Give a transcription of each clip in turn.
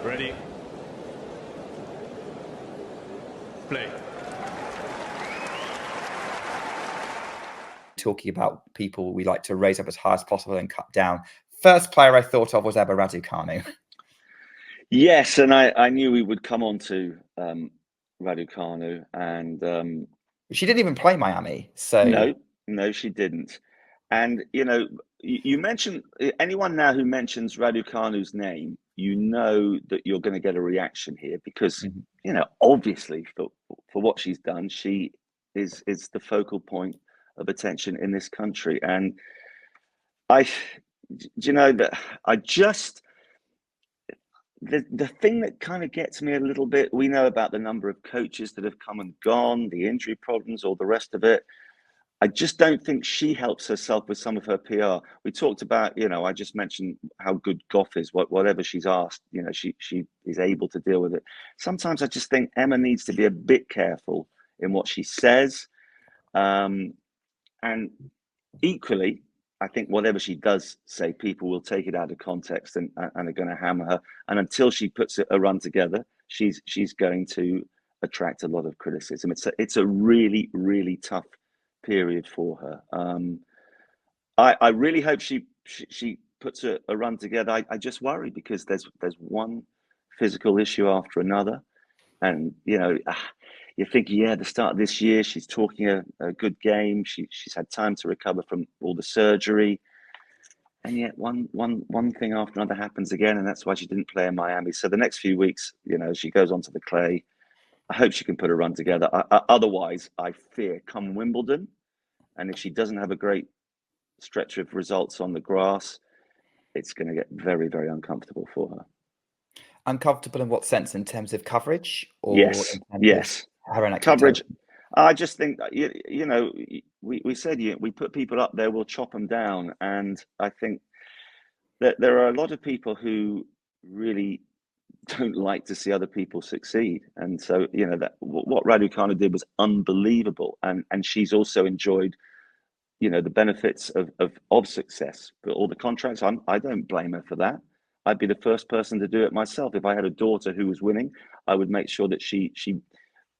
Ready. Play. Talking about people we like to raise up as high as possible and cut down. First player I thought of was Emma Raducanu. Yes, and I knew we would come on to Raducanu, and She didn't even play Miami, so no, she didn't. And you mentioned anyone now who mentions Raducanu's name, you know that you're going to get a reaction here because obviously for what she's done, she is the focal point of attention in this country. And the thing that kind of gets me a little bit, we know about the number of coaches that have come and gone, the injury problems, all the rest of it. I just don't think she helps herself with some of her PR. We talked about, I just mentioned how good Gauff is. Whatever she's asked, she is able to deal with it. Sometimes I just think Emma needs to be a bit careful in what she says. And equally, I think whatever she does say, people will take it out of context and are going to hammer her. And until she puts a run together, she's going to attract a lot of criticism. It's a really, really tough period for her. I really hope she puts a run together. I just worry because there's one physical issue after another, and you think, the start of this year she's talking a good game. She's had time to recover from all the surgery, and yet one thing after another happens again, and that's why she didn't play in Miami. So the next few weeks, she goes onto the clay. I hope she can put a run together. Otherwise, I fear come Wimbledon, and if she doesn't have a great stretch of results on the grass, it's going to get very, very uncomfortable for her. Uncomfortable in what sense? In terms of coverage, or yes, her own coverage. I just think we said we put people up there, we'll chop them down, and I think that there are a lot of people who really don't like to see other people succeed, and so that what Raducanu did was unbelievable, and she's also enjoyed the benefits of success. But all the contracts, I don't blame her for that. I'd be the first person to do it myself. If I had a daughter who was winning, I would make sure that she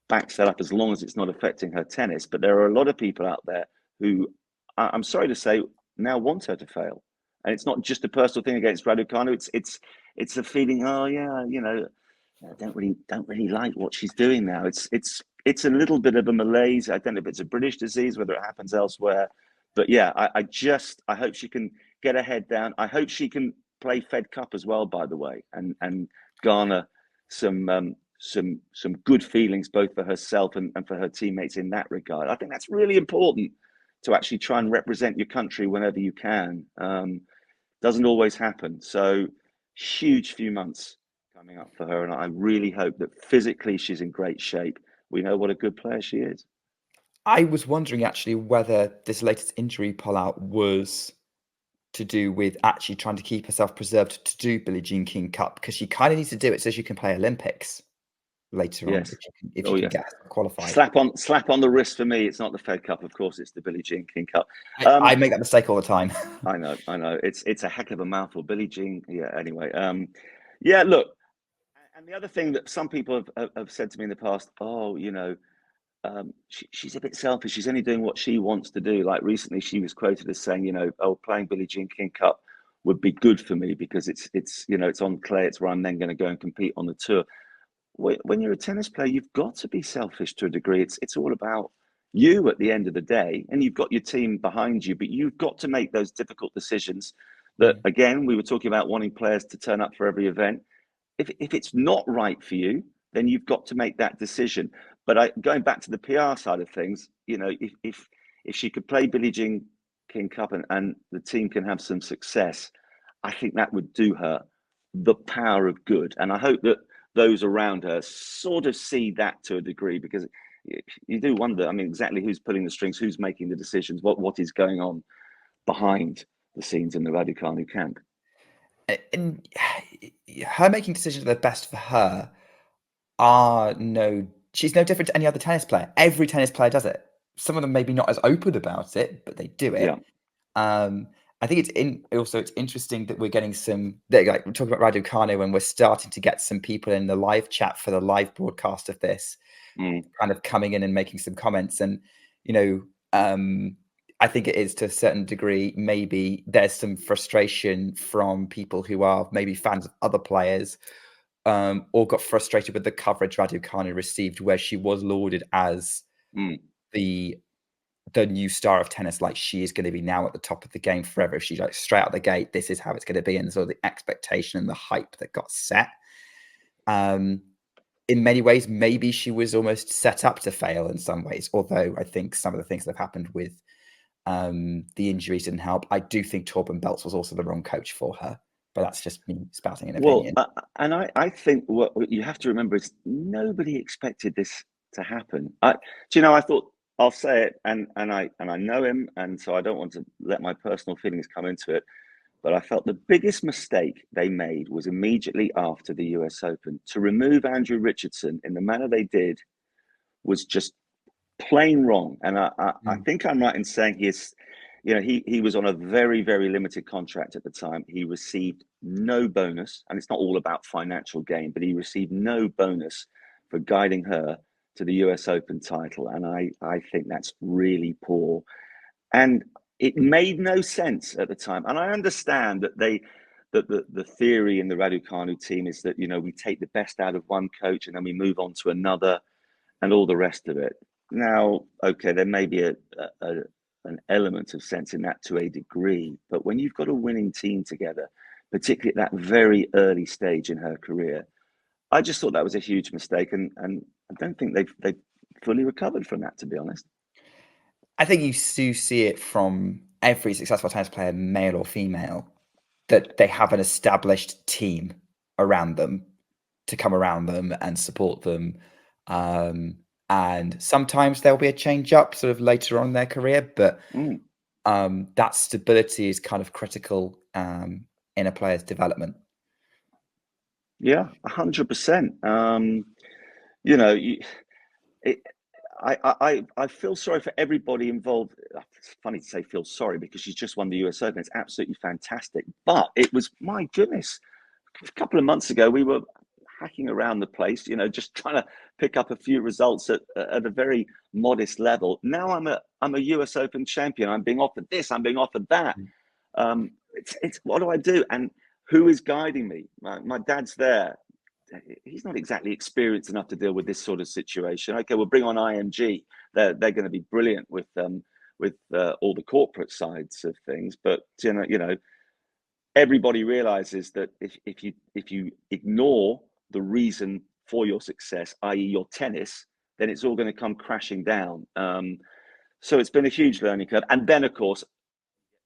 backs that up as long as it's not affecting her tennis. But there are a lot of people out there who, I'm sorry to say, now want her to fail. And it's not just a personal thing against Raducanu. It's a feeling, I don't really like what she's doing now. It's a little bit of a malaise. I don't know if it's a British disease, whether it happens elsewhere. But I hope she can get her head down. I hope she can play Fed Cup as well, by the way, and garner some good feelings both for herself and for her teammates in that regard. I think that's really important to actually try and represent your country whenever you can. Doesn't always happen. So huge few months coming up for her, and I really hope that physically she's in great shape. We know what a good player she is. I was wondering actually whether this latest injury pullout was to do with actually trying to keep herself preserved to do Billie Jean King Cup, because she kind of needs to do it so she can play Olympics later on if you can get qualified. Slap on the wrist for me. It's not the Fed Cup, of course. It's the Billie Jean King Cup. I make that mistake all the time. I know. It's a heck of a mouthful, Billie Jean. Yeah. Anyway, look, and the other thing that some people have said to me in the past, she's a bit selfish. She's only doing what she wants to do. Like recently, she was quoted as saying, playing Billie Jean King Cup would be good for me because it's on clay. It's where I'm then going to go and compete on the tour. When you're a tennis player, you've got to be selfish to a degree. It's all about you at the end of the day, and you've got your team behind you, but you've got to make those difficult decisions. That again, we were talking about wanting players to turn up for every event. If it's not right for you, then you've got to make that decision. But going back to the PR side of things, if she could play Billie Jean King Cup and the team can have some success, I think that would do her the power of good. And I hope that those around her sort of see that to a degree, because you do wonder, exactly who's pulling the strings, who's making the decisions, what is going on behind the scenes in the Raducanu camp. And her making decisions that are best for her she's no different to any other tennis player. Every tennis player does it. Some of them maybe not as open about it, but they do it. Yeah. I think it's interesting that we're getting like we're talking about Raducanu, and we're starting to get some people in the live chat for the live broadcast of this kind of coming in and making some comments. And, I think it is to a certain degree, maybe there's some frustration from people who are maybe fans of other players, or got frustrated with the coverage Raducanu received, where she was lauded as the new star of tennis, like she is going to be now at the top of the game forever. If she's like straight out the gate, this is how it's going to be. And so the expectation and the hype that got set. In many ways, maybe she was almost set up to fail in some ways. Although I think some of the things that have happened with the injuries didn't help. I do think Torben Beltz was also the wrong coach for her. But that's just me spouting an opinion. And I think what you have to remember is nobody expected this to happen. Do you know, I thought, I'll say it, and I know him, and so I don't want to let my personal feelings come into it, but I felt the biggest mistake they made was immediately after the US Open. To remove Andrew Richardson in the manner they did was just plain wrong. And I think I'm right in saying he was on a very, very limited contract at the time. He received no bonus, and it's not all about financial gain, but he received no bonus for guiding her to the US Open title. And I think that's really poor. And it made no sense at the time. And I understand that the theory in the Raducanu team is that, we take the best out of one coach and then we move on to another and all the rest of it. Now, okay, there may be an element of sense in that to a degree, but when you've got a winning team together, particularly at that very early stage in her career, I just thought that was a huge mistake, and I don't think they've fully recovered from that, to be honest. I think you do see it from every successful tennis player, male or female, that they have an established team around them to come around them and support them. And sometimes there'll be a change up sort of later on in their career, but that stability is kind of critical in a player's development. Yeah, 100%. I feel sorry for everybody involved. It's funny to say feel sorry because she's just won the US Open. It's absolutely fantastic. But it was, my goodness, a couple of months ago, we were hacking around the place, just trying to pick up a few results at a very modest level. Now I'm a US Open champion. I'm being offered this, I'm being offered that. It's what do I do? And who is guiding me? My dad's there. He's not exactly experienced enough to deal with this sort of situation. Okay, we'll bring on IMG. They're going to be brilliant with all the corporate sides of things. But everybody realizes that if you ignore the reason for your success, i.e., your tennis, then it's all going to come crashing down. So it's been a huge learning curve, and then of course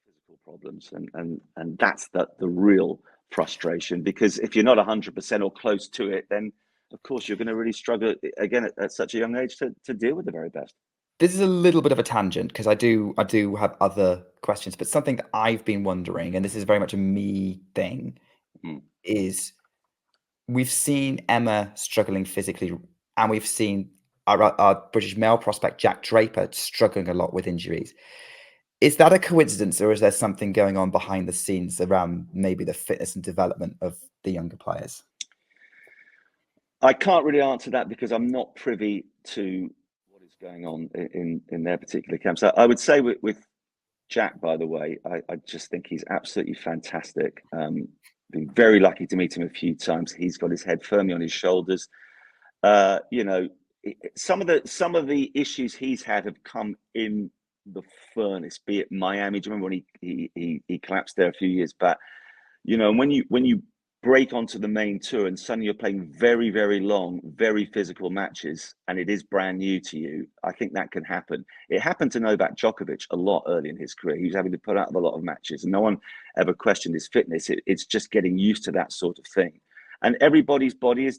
physical problems, and that's the real frustration, because if you're not 100% or close to it, then of course you're going to really struggle again at such a young age to deal with the very best. This is a little bit of a tangent because I do have other questions, but something that I've been wondering, and this is very much a me thing, is we've seen Emma struggling physically, and we've seen our British male prospect Jack Draper struggling a lot with injuries. Is that a coincidence, or is there something going on behind the scenes around maybe the fitness and development of the younger players? I can't really answer that because I'm not privy to what is going on in their particular camp. So I would say with Jack, by the way, I just think he's absolutely fantastic. Been very lucky to meet him a few times. He's got his head firmly on his shoulders. Some of the issues he's had have come in the furnace, be it Miami. Do you remember when he collapsed there a few years back? When you break onto the main tour and suddenly you're playing very, very long, very physical matches, and it is brand new to you, I think that can happen. It happened to Novak Djokovic a lot early in his career. He was having to put out of a lot of matches, and no one ever questioned his fitness. It's just getting used to that sort of thing. And everyone's body is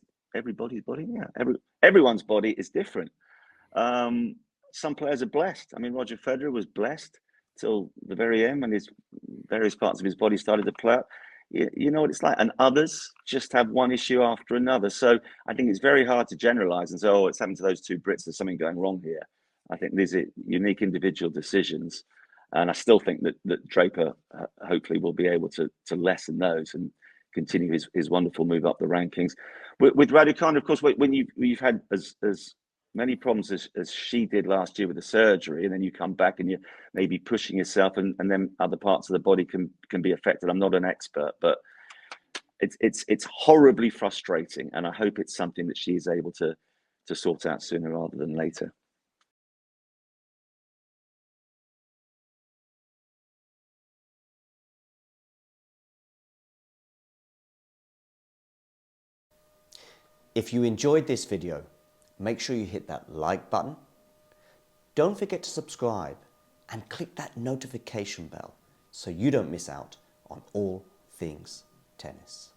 different. Some players are blessed. I mean, Roger Federer was blessed till the very end when his various parts of his body started to play out. You know what it's like. And others just have one issue after another. So I think it's very hard to generalize and say, oh, it's happened to those two Brits. There's something going wrong here. I think these are unique individual decisions. And I still think that Draper hopefully will be able to lessen those and continue his wonderful move up the rankings. With Raducanu, of course, when you've had as many problems as she did last year with the surgery, and then you come back and you're maybe pushing yourself, and then other parts of the body can be affected. I'm not an expert, but it's horribly frustrating, and I hope it's something that she is able to sort out sooner rather than later. If you enjoyed this video, make sure you hit that like button. Don't forget to subscribe and click that notification bell so you don't miss out on all things tennis.